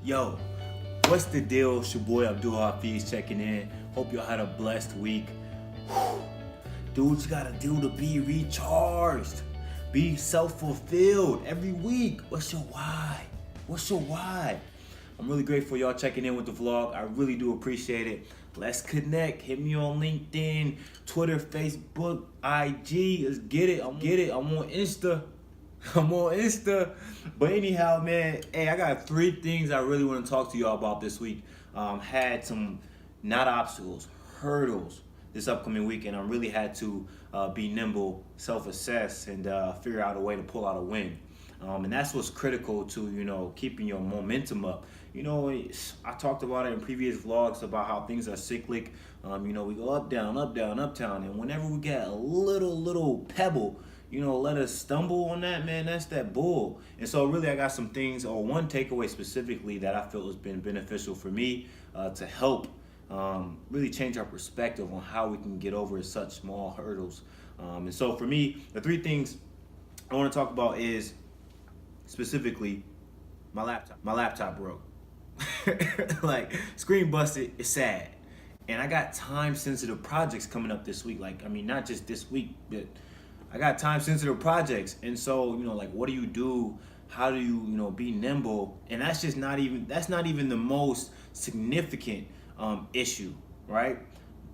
Yo, what's the deal? It's your boy Abdul-Hafeez checking in. Hope y'all had a blessed week. Whew. Do what you gotta do to be recharged. Be self-fulfilled every week. What's your why? What's your why? I'm really grateful y'all checking in with the vlog. I really do appreciate it. Let's connect. Hit me on LinkedIn, Twitter, Facebook, IG. Let's get it. I'm on Insta. I'm on Insta. But anyhow, man, hey, I got 3 things I really want to talk to y'all about this week. Had some, not obstacles, hurdles this upcoming week, and I really had to be nimble, self-assess, and figure out a way to pull out a win. And that's what's critical to, keeping your momentum up. I talked about it in previous vlogs about how things are cyclic. We go up, down, up, down, up, down. And whenever we get a little pebble, let us stumble on that, man, that's that bull. And so really I got some things, or one takeaway specifically that I feel has been beneficial for me to help really change our perspective on how we can get over such small hurdles. And so for me, the 3 things I want to talk about is specifically my laptop. My laptop broke. Like, screen busted, it's sad. And I got time sensitive projects coming up this week. Not just this week, but I got time sensitive projects. And so, what do you do? How do you, be nimble? And that's not even the most significant issue, right?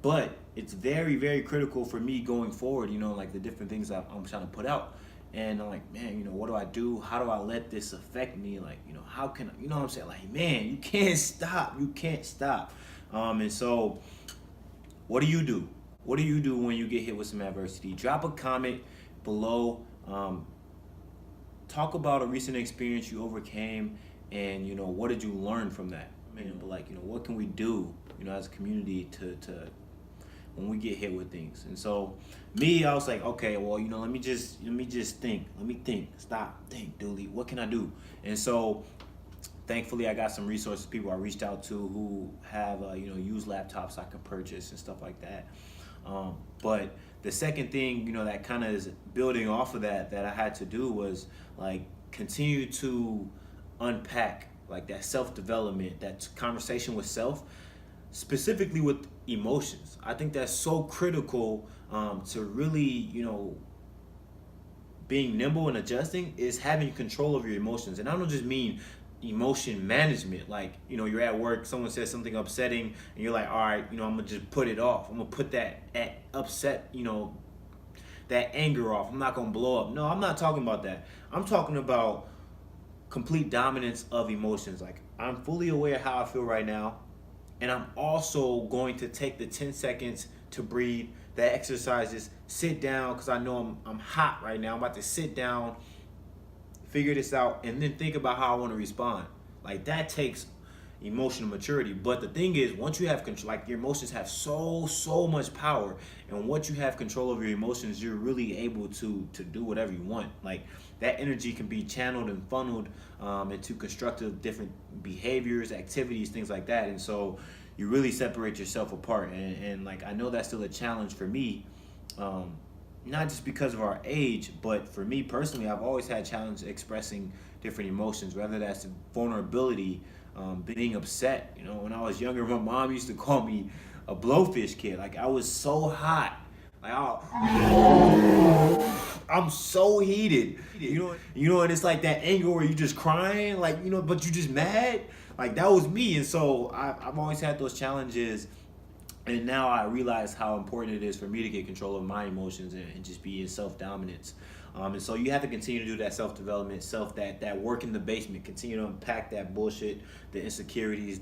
But it's very, very critical for me going forward, the different things I'm trying to put out. And I'm like, man, what do I do? How do I let this affect me? How can I, what I'm saying? Like, man, you can't stop. You can't stop. And so what do you do? What do you do when you get hit with some adversity? Drop a comment below. Talk about a recent experience you overcame, and what did you learn from that? But what can we do, as a community to when we get hit with things? And so me, I was like, okay, well, let me just think. Let me think. Stop, think, Dooley. What can I do? And so thankfully I got some resources, people I reached out to who have used laptops I can purchase and stuff like that. But the second thing, that kind of is building off of that I had to do was continue to unpack that self-development, that conversation with self, specifically with emotions. I think that's so critical to really, being nimble and adjusting, is having control of your emotions. And I don't just mean emotion management. You're at work, someone says something upsetting, and you're like, all right, I'm gonna just put it off. I'm gonna put that upset, that anger off. I'm not gonna blow up. No, I'm not talking about that. I'm talking about complete dominance of emotions. I'm fully aware of how I feel right now, and I'm also going to take the 10 seconds to breathe, the exercises, sit down, because I know I'm hot right now. I'm about to sit down, figure this out, and then think about how I want to respond. That takes emotional maturity. But the thing is, once you have control, your emotions have so much power, and once you have control over your emotions, you're really able to do whatever you want. That energy can be channeled and funneled into constructive different behaviors, activities, things like that. And so you really separate yourself apart. And I know that's still a challenge for me, not just because of our age, but for me personally, I've always had challenge expressing different emotions, whether that's vulnerability, being upset. When I was younger, my mom used to call me a blowfish kid. I was so hot. I'm so heated. And it's that anger where you just crying, but you just mad. That was me. And so I've always had those challenges. And now I realize how important it is for me to get control of my emotions and just be in self-dominance. And so you have to continue to do that self-development, that work in the basement, continue to unpack that bullshit, the insecurities,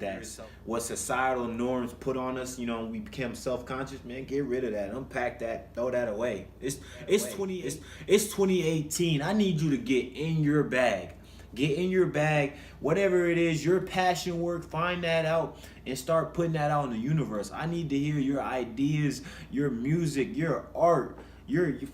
what societal norms put on us. We become self-conscious, man, get rid of that, unpack that, throw that away. It's 2018. I need you to get in your bag. Get in your bag, whatever it is, your passion work, find that out and start putting that out in the universe. I need to hear your ideas, your music, your art, you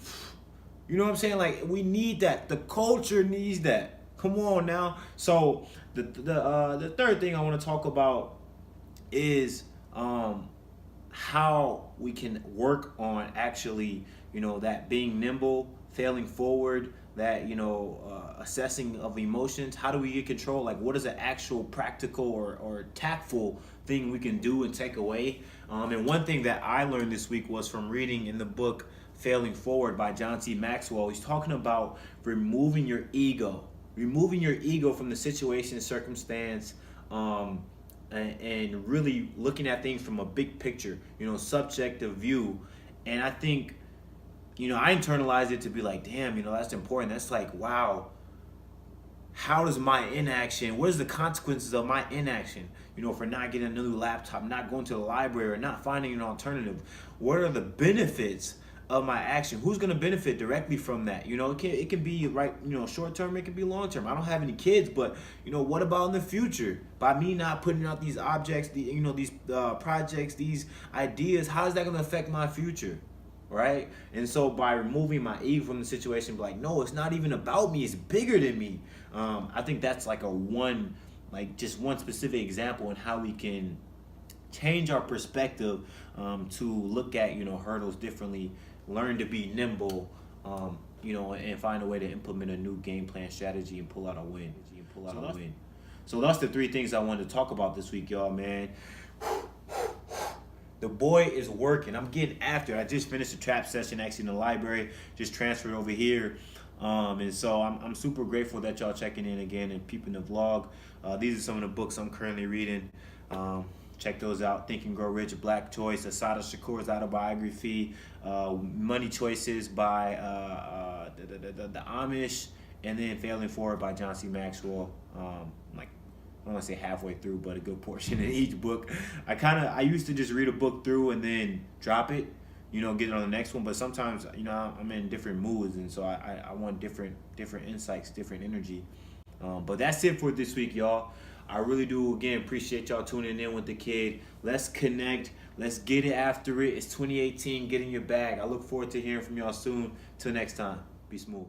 know what I'm saying? We need that. The culture needs that. Come on now. So the third thing I want to talk about is how we can work on actually, that being nimble, failing forward, that assessing of emotions. How do we get control? Like, what is an actual practical or tactful thing we can do and take away? And one thing that I learned this week was from reading in the book Failing Forward by John C. Maxwell. He's talking about removing your ego from the situation, circumstance, and really looking at things from a big picture, subjective view. And I think, I internalized it to be like, damn, that's important. That's like, wow, how does my inaction, what is the consequences of my inaction? For not getting a new laptop, not going to the library, or not finding an alternative. What are the benefits of my action? Who's going to benefit directly from that? It can be right, short term, it can be long term. I don't have any kids, but what about in the future? By me not putting out these objects, these projects, these ideas, how is that going to affect my future? Right? And so by removing my ego from the situation, be like, no, it's not even about me, it's bigger than me. I think that's like just one specific example in how we can change our perspective, to look at hurdles differently, learn to be nimble, and find a way to implement a new game plan strategy and pull out a win. So that's the three things I wanted to talk about this week, y'all, man. The boy is working. I'm getting after it. I just finished a trap session actually in the library, just transferred over here. And so I'm super grateful that y'all checking in again and peeping the vlog. These are some of the books I'm currently reading. Check those out. Think and Grow Rich, Black Choice, Asada Shakur's autobiography, Money Choices by the Amish, and then Failing Forward by John C. Maxwell. I don't want to say halfway through, but a good portion in each book. I used to just read a book through and then drop it, get it on the next one. But sometimes, I'm in different moods, and so I want different insights, different energy. But that's it for this week, y'all. I really do, again, appreciate y'all tuning in with the kid. Let's connect. Let's get it after it. It's 2018. Get in your bag. I look forward to hearing from y'all soon. Till next time. Be smooth.